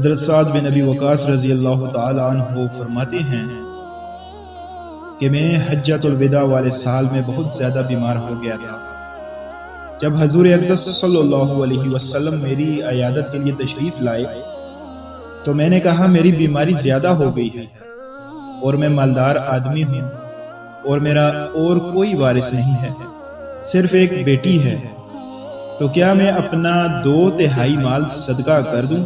حضرت سعد بن ابی وقاص رضی اللہ تعالی عنہ فرماتے ہیں کہ میں حجۃ الوداع والے سال میں بہت زیادہ بیمار ہو گیا تھا۔ جب حضور اقدس صلی اللہ علیہ وسلم میری عیادت کے لیے تشریف لائے تو میں نے کہا میری بیماری زیادہ ہو گئی ہے اور میں مالدار آدمی ہوں اور میرا اور کوئی وارث نہیں ہے، صرف ایک بیٹی ہے، تو کیا میں اپنا 2/3 مال صدقہ کر دوں؟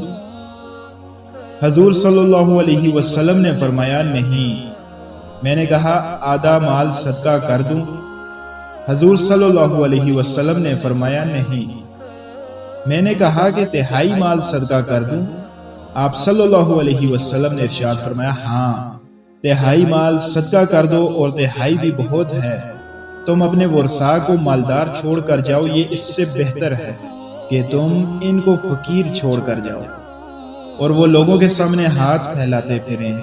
حضور صلی اللہ علیہ وسلم نے فرمایا نہیں۔ میں نے کہا آدھا مال صدقہ کر دوں؟ حضور صلی اللہ علیہ وسلم نے فرمایا نہیں۔ میں نے کہا کہ 1/3 مال صدقہ کر دوں؟ آپ صلی اللہ علیہ وسلم نے ارشاد فرمایا ہاں، 1/3 مال صدقہ کر دو اور 1/3 بھی بہت ہے، تم اپنے ورثاء کو مالدار چھوڑ کر جاؤ، یہ اس سے بہتر ہے کہ تم ان کو فقیر چھوڑ کر جاؤ اور وہ لوگوں کے سامنے ہاتھ پھیلاتے پھریں۔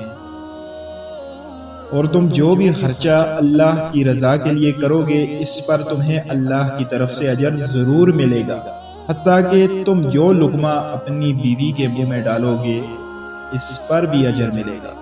اور تم جو بھی خرچہ اللہ کی رضا کے لیے کرو گے اس پر تمہیں اللہ کی طرف سے اجر ضرور ملے گا، حتیٰ کہ تم جو لقمہ اپنی بیوی کے منہ میں ڈالو گے اس پر بھی اجر ملے گا۔